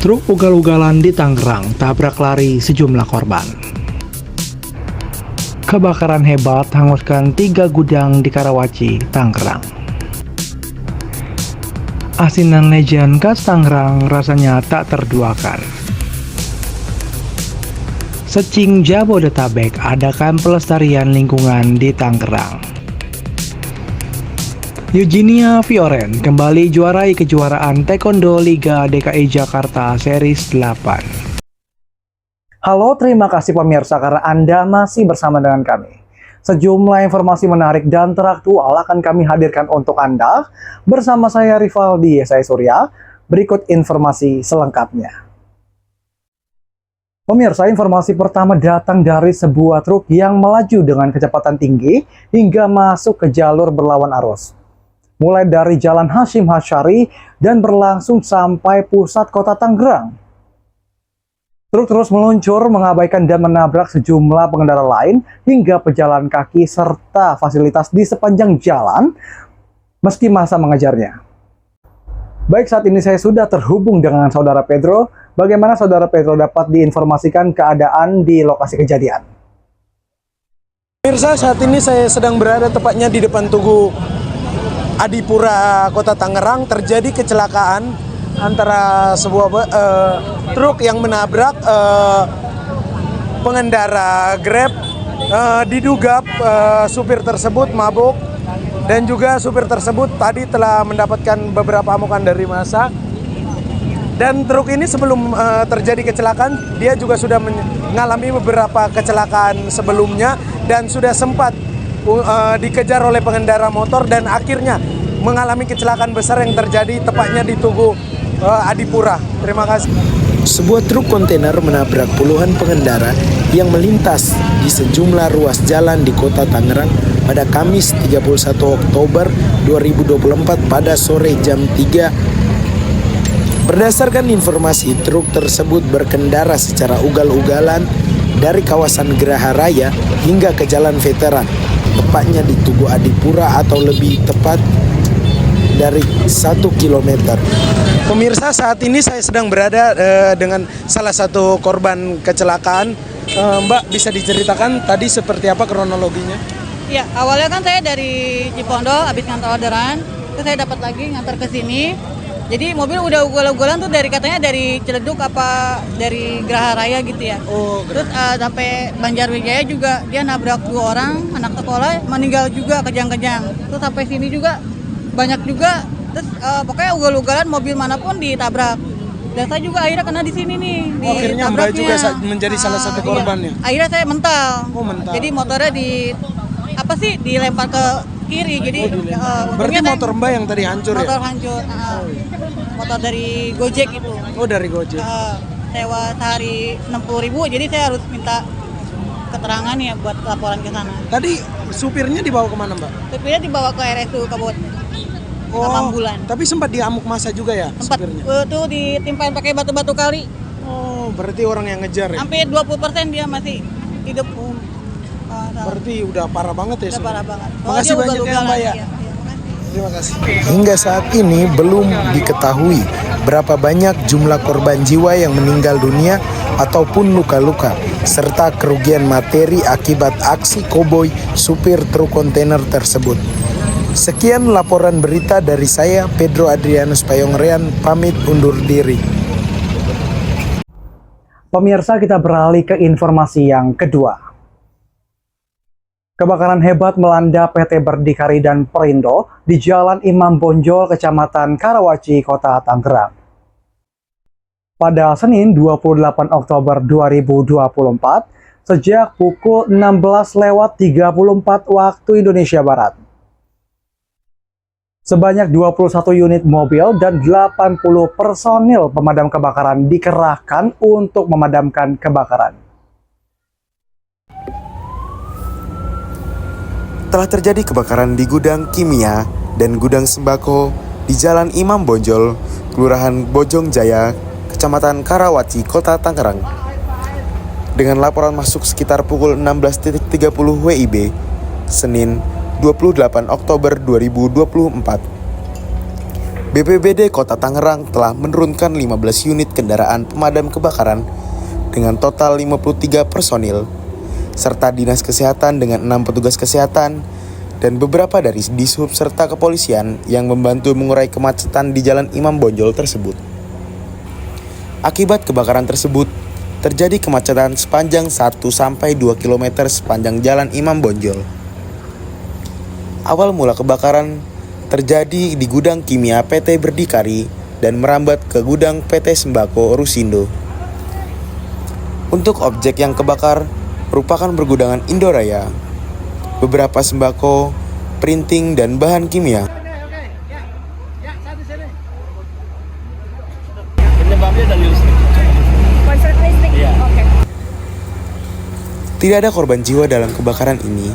Truk ugal-ugalan di Tangerang tabrak lari sejumlah korban. Kebakaran hebat hanguskan 3 gudang di Karawaci, Tangerang. Asinan legend khas Tangerang rasanya tak terduakan. Secing Jabodetabek adakan pelestarian lingkungan di Tangerang. Eugenia Fioren kembali juarai kejuaraan Taekwondo Liga DKI Jakarta Series 8. Halo, terima kasih pemirsa karena Anda masih bersama dengan kami. Sejumlah informasi menarik dan teraktual akan kami hadirkan untuk Anda. Bersama saya Rivaldi Yesaya Surya, berikut informasi selengkapnya. Pemirsa, informasi pertama datang dari sebuah truk yang melaju dengan kecepatan tinggi hingga masuk ke jalur berlawan arus. Mulai dari Jalan Hashim Hasyari dan berlangsung sampai pusat kota Tangerang. Truk terus meluncur, mengabaikan dan menabrak sejumlah pengendara lain hingga pejalan kaki serta fasilitas di sepanjang jalan meski masa mengejarnya. Baik, saat ini saya sudah terhubung dengan Saudara Pedro. Bagaimana Saudara Pedro dapat diinformasikan keadaan di lokasi kejadian? Pemirsa, saat ini saya sedang berada tepatnya di depan Tugu Adipura Kota Tangerang. Terjadi kecelakaan antara sebuah truk yang menabrak pengendara Grab. Diduga supir tersebut mabuk dan juga supir tersebut tadi telah mendapatkan beberapa amukan dari massa. Dan truk ini sebelum terjadi kecelakaan, dia juga sudah mengalami beberapa kecelakaan sebelumnya dan sudah sempat dikejar oleh pengendara motor dan akhirnya mengalami kecelakaan besar yang terjadi tepatnya di Tugu Adipura. Terima kasih. Sebuah truk kontainer menabrak puluhan pengendara yang melintas di sejumlah ruas jalan di kota Tangerang pada Kamis 31 Oktober 2024 pada sore jam 3. Berdasarkan informasi, truk tersebut berkendara secara ugal-ugalan dari kawasan Geraha Raya hingga ke Jalan Veteran, tepatnya di Tugu Adipura atau lebih tepat dari 1 kilometer. Pemirsa, saat ini saya sedang berada dengan salah satu korban kecelakaan. Mbak, bisa diceritakan tadi seperti apa kronologinya? Ya, awalnya kan saya dari Cipondo, habis ngantar orderan, terus saya dapat lagi ngantar ke sini. Jadi mobil udah ugal-ugalan tuh katanya dari Ciledug apa dari Geraha Raya gitu ya. Oh, terus sampai Banjarwijaya juga dia nabrak 2 orang anak sekolah, meninggal juga kejang-kejang. Terus sampai sini juga banyak juga. Terus pokoknya ugal-ugalan mobil manapun ditabrak. Dan saya juga akhirnya kena di sini nih. Akhirnya Mbak juga menjadi salah satu korbannya. Iya. Akhirnya saya mental. Oh, mental. Jadi motornya dilempar ke kiri. Jadi berarti motor Mbak yang tadi hancur motor ya? hancur. Motor dari Gojek itu. Oh, dari Gojek. Sewa sehari 60.000, jadi saya harus minta keterangan ya buat laporan ke sana. Tadi supirnya dibawa kemana, Mbak? Supirnya dibawa ke RSU Kabot. Sama ambulan. Tapi sempat diamuk massa juga ya Sempat supirnya? tuh ditimpain pakai batu-batu kali. Oh, berarti orang yang ngejar ya? Sampai 20% dia masih hidup. Berarti udah parah banget ya? Udah parah banget. Makasih banyak ya, Mbak ya. Iya, Terima kasih. Hingga saat ini belum diketahui berapa banyak jumlah korban jiwa yang meninggal dunia ataupun luka-luka, serta kerugian materi akibat aksi koboi supir truk kontainer tersebut. Sekian laporan berita dari saya, Pedro Adrianus Payongrean, pamit undur diri. Pemirsa, kita beralih ke informasi yang kedua. Kebakaran hebat melanda PT Berdikari dan Perindo di Jalan Imam Bonjol, Kecamatan Karawaci, Kota Tangerang. Pada Senin 28 Oktober 2024, sejak pukul 16.34 waktu Indonesia Barat. Sebanyak 21 unit mobil dan 80 personil pemadam kebakaran dikerahkan untuk memadamkan kebakaran. Telah terjadi kebakaran di gudang kimia dan gudang sembako di Jalan Imam Bonjol, Kelurahan Bojong Jaya, Kecamatan Karawaci, Kota Tangerang. Dengan laporan masuk sekitar pukul 16.30 WIB, Senin 28 Oktober 2024. BPBD Kota Tangerang telah menurunkan 15 unit kendaraan pemadam kebakaran dengan total 53 personil, serta Dinas Kesehatan dengan 6 petugas kesehatan, dan beberapa dari Dishub serta kepolisian yang membantu mengurai kemacetan di Jalan Imam Bonjol tersebut. Akibat kebakaran tersebut, terjadi kemacetan sepanjang 1-2 km sepanjang Jalan Imam Bonjol. Awal mula kebakaran terjadi di gudang kimia PT Berdikari dan merambat ke gudang PT Sembako Rusindo. Untuk objek yang kebakar merupakan pergudangan Indoraya, beberapa sembako, printing, dan bahan kimia. Penyebabnya dari listrik. Konslet listrik? Iya. Oke. Tidak ada korban jiwa dalam kebakaran ini,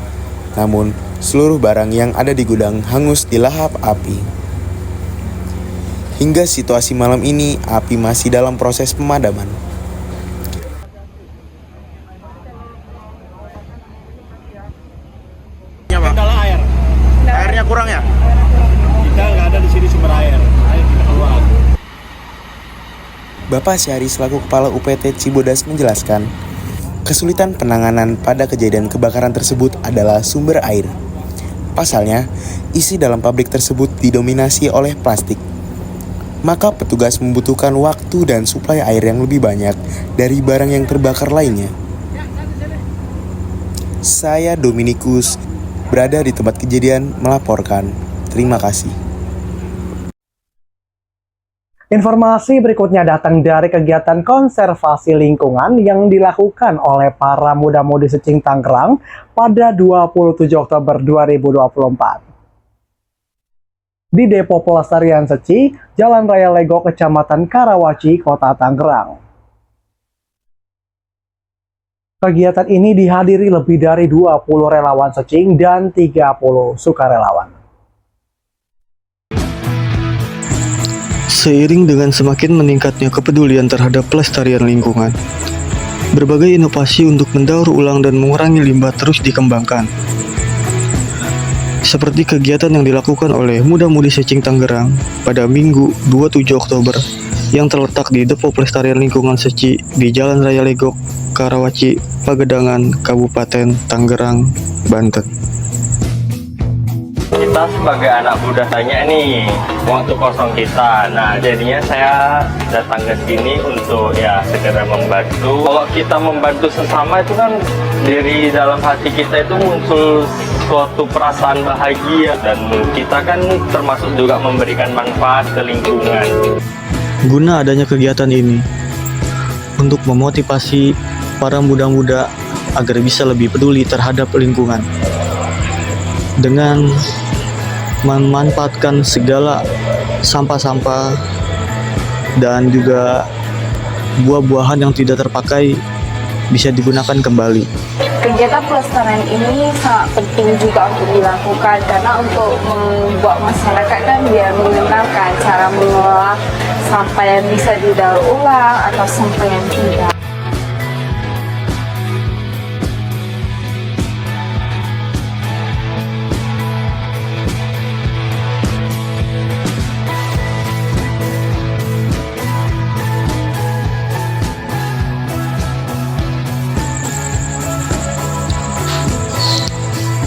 namun seluruh barang yang ada di gudang hangus dilahap api. Hingga situasi malam ini, api masih dalam proses pemadaman. Kendala air. Airnya kurang ya? Kita nggak ada di sini sumber air. Air kita keluar. Bapak Syahri selaku Kepala UPT Cibodas menjelaskan, kesulitan penanganan pada kejadian kebakaran tersebut adalah sumber air. Pasalnya, isi dalam pabrik tersebut didominasi oleh plastik. Maka petugas membutuhkan waktu dan suplai air yang lebih banyak dari barang yang terbakar lainnya. Saya Dominikus, berada di tempat kejadian melaporkan. Terima kasih. Informasi berikutnya datang dari kegiatan konservasi lingkungan yang dilakukan oleh para muda-mudi Secing Tangerang pada 27 Oktober 2024. Di Depo Pelestarian Seci, Jalan Raya Legok, Kecamatan Karawaci, Kota Tangerang. Kegiatan ini dihadiri lebih dari 20 relawan Secing dan 30 sukarelawan. Seiring dengan semakin meningkatnya kepedulian terhadap pelestarian lingkungan, berbagai inovasi untuk mendaur ulang dan mengurangi limbah terus dikembangkan. Seperti kegiatan yang dilakukan oleh muda-mudi Secing Tangerang pada Minggu 27 Oktober yang terletak di Depo Pelestarian Lingkungan Seci di Jalan Raya Legok, Karawaci, Pagedangan, Kabupaten Tangerang, Banten. Kita sebagai anak muda tanya nih waktu kosong kita. Nah, jadinya saya datang ke sini untuk ya segera membantu. Kalau kita membantu sesama itu kan dari dalam hati kita itu muncul suatu perasaan bahagia, dan kita kan termasuk juga memberikan manfaat ke lingkungan. Guna adanya kegiatan ini untuk memotivasi para muda-muda agar bisa lebih peduli terhadap lingkungan dengan memanfaatkan segala sampah-sampah dan juga buah-buahan yang tidak terpakai bisa digunakan kembali. Kegiatan pelestarian ini sangat penting juga untuk dilakukan karena untuk membuat masyarakat kan biar mengenalkan cara mengelola sampah yang bisa didaur ulang atau sampah yang tidak.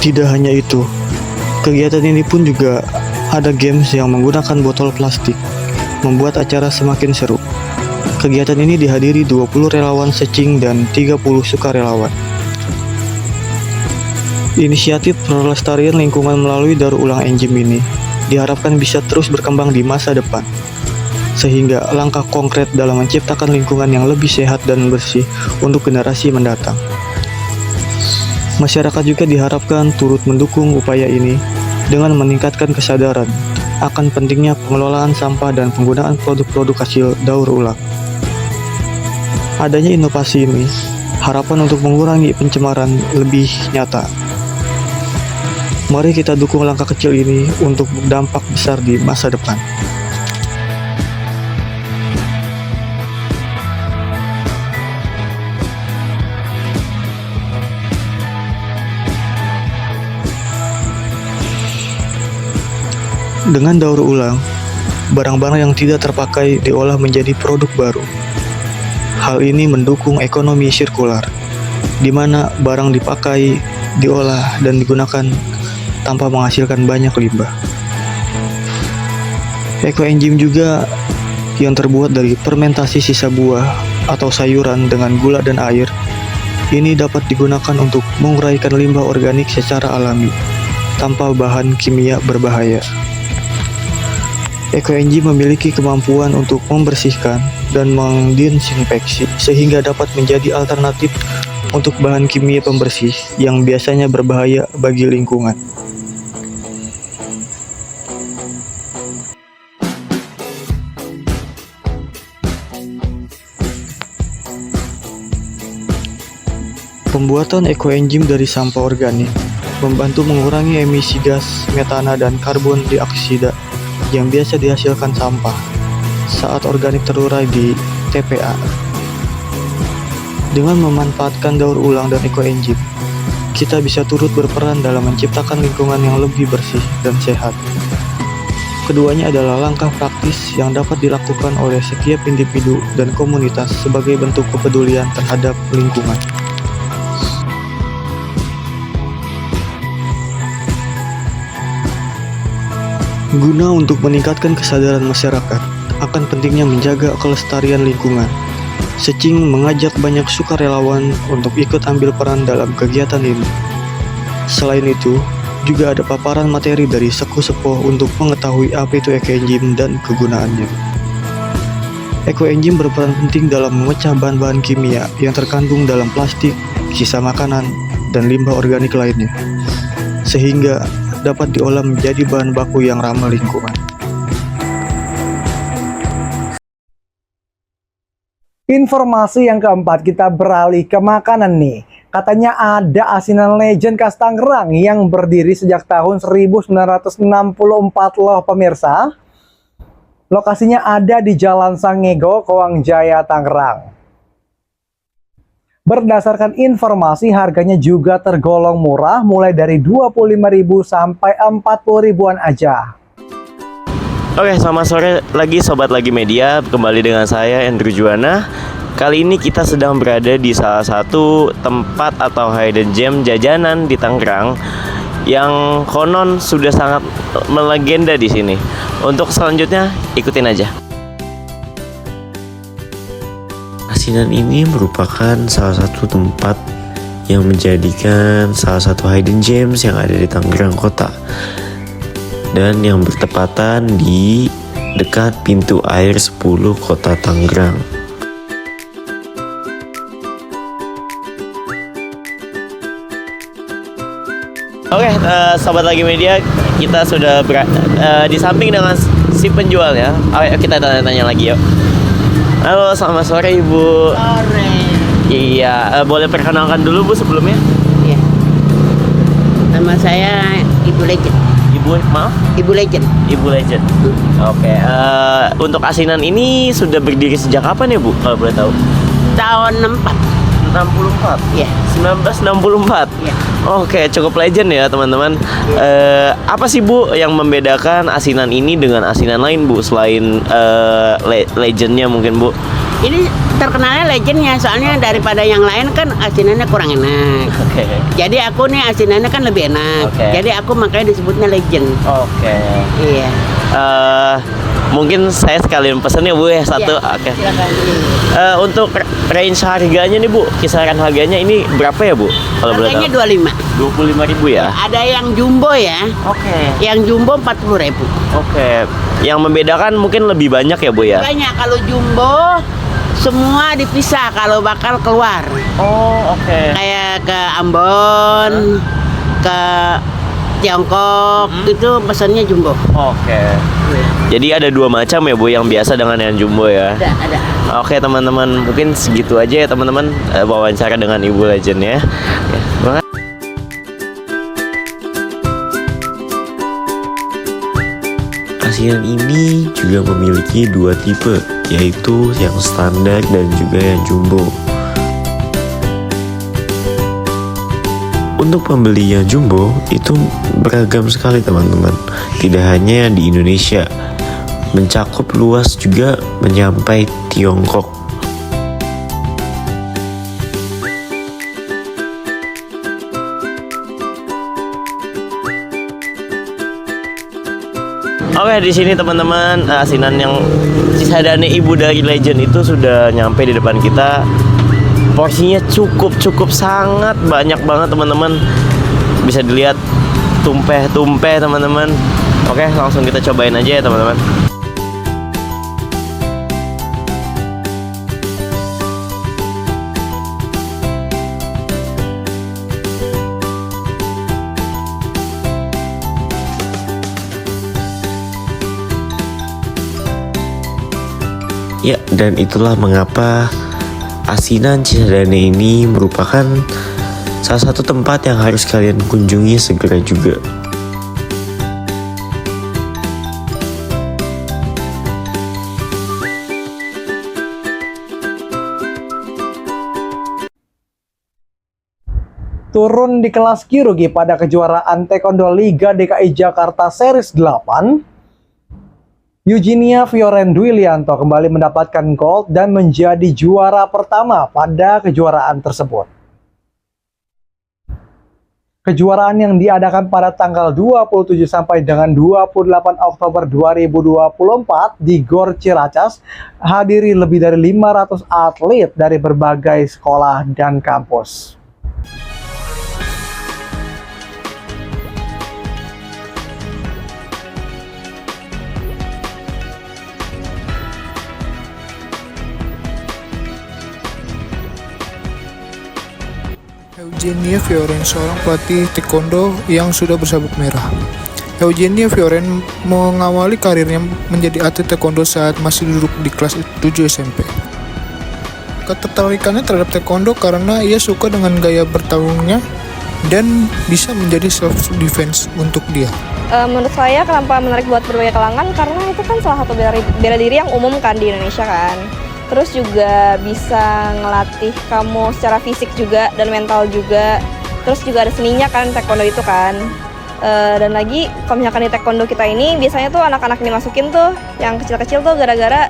Tidak hanya itu, kegiatan ini pun juga ada games yang menggunakan botol plastik, membuat acara semakin seru. Kegiatan ini dihadiri 20 relawan Secing dan 30 sukarelawan. Inisiatif pelestarian lingkungan melalui daur ulang engine ini diharapkan bisa terus berkembang di masa depan, sehingga langkah konkret dalam menciptakan lingkungan yang lebih sehat dan bersih untuk generasi mendatang. Masyarakat juga diharapkan turut mendukung upaya ini dengan meningkatkan kesadaran akan pentingnya pengelolaan sampah dan penggunaan produk-produk hasil daur ulang. Adanya inovasi ini, harapan untuk mengurangi pencemaran lebih nyata. Mari kita dukung langkah kecil ini untuk berdampak besar di masa depan. Dengan daur ulang, barang-barang yang tidak terpakai diolah menjadi produk baru. Hal ini mendukung ekonomi sirkular, di mana barang dipakai, diolah, dan digunakan tanpa menghasilkan banyak limbah. Eco-enzyme juga yang terbuat dari fermentasi sisa buah atau sayuran dengan gula dan air. Ini dapat digunakan untuk menguraikan limbah organik secara alami, tanpa bahan kimia berbahaya. Eco-enzyme memiliki kemampuan untuk membersihkan dan mendisinfeksi, sehingga dapat menjadi alternatif untuk bahan kimia pembersih yang biasanya berbahaya bagi lingkungan. Pembuatan eco-enzyme dari sampah organik membantu mengurangi emisi gas metana dan karbon dioksida yang biasa dihasilkan sampah saat organik terurai di TPA. Dengan memanfaatkan daur ulang dan eco-enzyme, kita bisa turut berperan dalam menciptakan lingkungan yang lebih bersih dan sehat. Keduanya adalah langkah praktis yang dapat dilakukan oleh setiap individu dan komunitas sebagai bentuk kepedulian terhadap lingkungan. Guna untuk meningkatkan kesadaran masyarakat akan pentingnya menjaga kelestarian lingkungan, Secing mengajak banyak sukarelawan untuk ikut ambil peran dalam kegiatan ini. Selain itu, juga ada paparan materi dari sepuh-sepuh untuk mengetahui apa itu eco-enzyme dan kegunaannya. Eco-enzyme berperan penting dalam memecah bahan-bahan kimia yang terkandung dalam plastik, sisa makanan, dan limbah organik lainnya, sehingga dapat diolah menjadi bahan baku yang ramah lingkungan. Informasi yang keempat, kita beralih ke makanan nih. Katanya ada asinan legend khas Tangerang yang berdiri sejak tahun 1964 loh pemirsa. Lokasinya ada di Jalan Sangego, Kowang Jaya, Tangerang. Berdasarkan informasi, harganya juga tergolong murah, mulai dari 25.000 sampai 40.000-an aja. Oke, selamat sore lagi Sobat Lagi Media. Kembali dengan saya, Andrew Juwana. Kali ini kita sedang berada di salah satu tempat atau hidden gem jajanan di Tangerang yang konon sudah sangat melegenda di sini. Untuk selanjutnya, ikutin aja. Asinan ini merupakan salah satu tempat yang menjadikan salah satu hidden gems yang ada di Tangerang Kota, dan yang bertepatan di dekat pintu air 10 Kota Tangerang. Oke, Sobat Lagi Media, kita sudah di samping dengan si penjualnya. Ayo kita tanya-tanya lagi yuk. Halo, selamat sore Ibu. Sore. Iya, boleh perkenalkan dulu Bu sebelumnya? Iya. Nama saya Ibu Legend. Ibu Legend. Ibu Legend. Oke, untuk asinan ini sudah berdiri sejak kapan ya Bu? Kalau boleh tahu. Tahun 64. Iya. 1964. Iya. Oke, cukup legend ya teman-teman. Apa sih Bu yang membedakan asinan ini dengan asinan lain Bu, selain legendnya mungkin Bu? Ini terkenalnya legendnya, soalnya daripada yang lain kan asinannya kurang enak. Oke. Jadi aku nih asinannya kan lebih enak. Oke. Jadi aku makanya disebutnya legend. Oke. Iya. Mungkin saya sekalian pesen ya Bu ya satu. Iya, Oke. silakan. Untuk range harganya nih Bu, kisaran harganya ini berapa ya Bu? Kalau boleh Harganya tahu. 25. 25.000 ya? Ada yang jumbo ya. Oke. Yang jumbo 40.000. Oke. Yang membedakan mungkin lebih banyak ya Bu ya? Banyak. Kalau jumbo semua dipisah kalau bakal keluar. Oh, oke. Kayak ke Ambon, ke Tiongkok, itu pesannya jumbo. Oke. Jadi ada dua macam ya Bu, yang biasa dengan yang jumbo ya? Ada. Oke teman-teman, mungkin segitu aja ya teman-teman wawancara dengan Ibu Legend ya. Oke. Asinan ini juga memiliki dua tipe, yaitu yang standar dan juga yang jumbo. Untuk pembeli yang jumbo itu beragam sekali teman-teman, tidak hanya di Indonesia. mencakup luas juga menyampai Tiongkok. Oke, di sini teman-teman, asinan yang Cisadane Ibu dari Legend itu sudah nyampe di depan kita. Porsinya cukup sangat banyak banget teman-teman. Bisa dilihat tumpeh teman-teman. Oke, langsung kita cobain aja ya teman-teman. Ya, dan itulah mengapa asinan Cisadane ini merupakan salah satu tempat yang harus kalian kunjungi segera juga. Turun di kelas Kyorugi pada kejuaraan Taekwondo Liga DKI Jakarta Series 8, Eugenia Fioren Dwilianto kembali mendapatkan gold dan menjadi juara pertama pada kejuaraan tersebut. Kejuaraan yang diadakan pada tanggal 27 sampai dengan 28 Oktober 2024 di Gor Ciracas hadiri lebih dari 500 atlet dari berbagai sekolah dan kampus. Eugenia Fioren, seorang pelatih taekwondo yang sudah bersabuk merah. Eugenia Fioren mengawali karirnya menjadi atlet taekwondo saat masih duduk di kelas 7 SMP. Ketertarikannya terhadap taekwondo karena ia suka dengan gaya bertarungnya dan bisa menjadi self defense untuk dia. Menurut saya kenapa menarik buat berbagai kalangan, karena itu kan salah satu bela diri yang umum kan di Indonesia kan. Terus juga bisa ngelatih kamu secara fisik juga dan mental juga. Terus juga ada seninya kan taekwondo itu kan. Dan lagi kalau misalkan di taekwondo kita ini biasanya tuh anak-anak dimasukin tuh yang kecil-kecil tuh gara-gara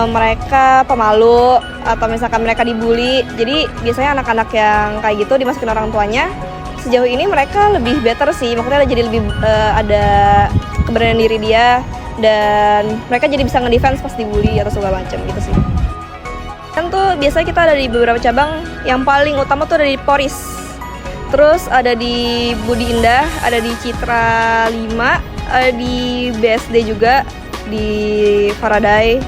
mereka pemalu atau misalkan mereka dibully. Jadi biasanya anak-anak yang kayak gitu dimasukin orang tuanya. Sejauh ini mereka lebih better sih, maksudnya jadi lebih ada keberanian diri dia dan mereka jadi bisa ngedefense pas dibully atau segala macam gitu sih. Kan tuh biasanya kita ada di beberapa cabang, yang paling utama tuh ada di Poris, terus ada di Budi Indah, ada di Citra 5, ada di BSD juga, di Faraday,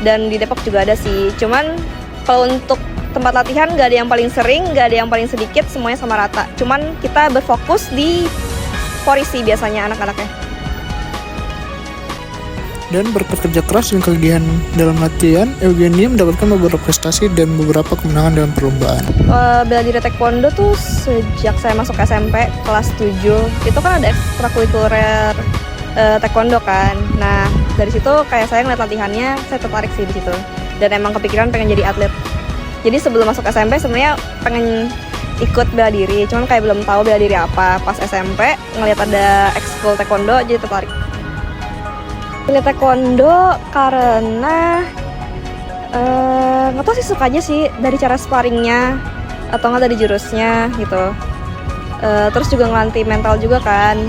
dan di Depok juga ada sih. Cuman kalau untuk tempat latihan gak ada yang paling sering, gak ada yang paling sedikit, semuanya sama rata. Cuman kita berfokus di Poris sih biasanya anak-anaknya. Dan berkat kerja keras dan kegigihan dalam latihan, Eugenia mendapatkan beberapa prestasi dan beberapa kemenangan dalam perlombaan. Bela diri taekwondo tuh sejak saya masuk SMP kelas 7, itu kan ada ekstrakurikuler taekwondo kan. Nah, dari situ kayak saya ngeliat latihannya, saya tertarik sih di situ. Dan emang kepikiran pengen jadi atlet. Jadi sebelum masuk SMP sebenarnya pengen ikut bela diri, cuman kayak belum tahu bela diri apa. Pas SMP ngeliat ada ekskul taekwondo jadi tertarik. Pilih taekwondo karena nggak tahu sih, suka aja sih dari cara sparringnya atau nggak dari jurusnya gitu. Terus juga ngelatih mental juga kan,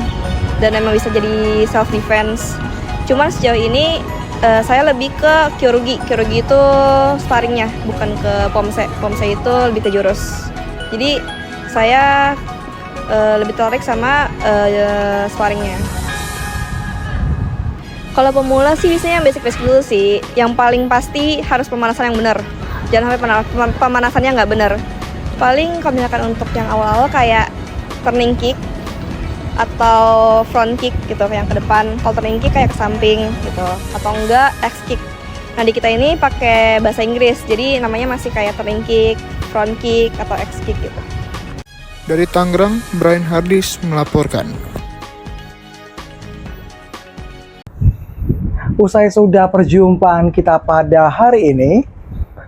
dan emang bisa jadi self defense. Cuman sejauh ini saya lebih ke Kyorugi. Kyorugi itu sparringnya, bukan ke Pomse. Pomse itu lebih ke jurus. Jadi saya lebih tertarik sama sparringnya. Kalau pemula sih biasanya yang basic-basic dulu sih. Yang paling pasti harus pemanasan yang benar. Jangan sampai pemanasannya nggak benar. Paling kalau misalkan untuk yang awal-awal kayak turning kick atau front kick gitu yang ke depan. Kalau turning kick kayak ke samping gitu. Atau enggak X kick. Nah di kita ini pakai bahasa Inggris. Jadi namanya masih kayak turning kick, front kick atau X kick gitu. Dari Tangerang, Brian Hardis melaporkan. Usai sudah perjumpaan kita pada hari ini,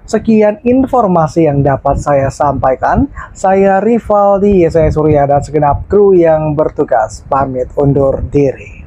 sekian informasi yang dapat saya sampaikan. Saya Rivaldi Yesaya Surya dan segenap kru yang bertugas pamit undur diri.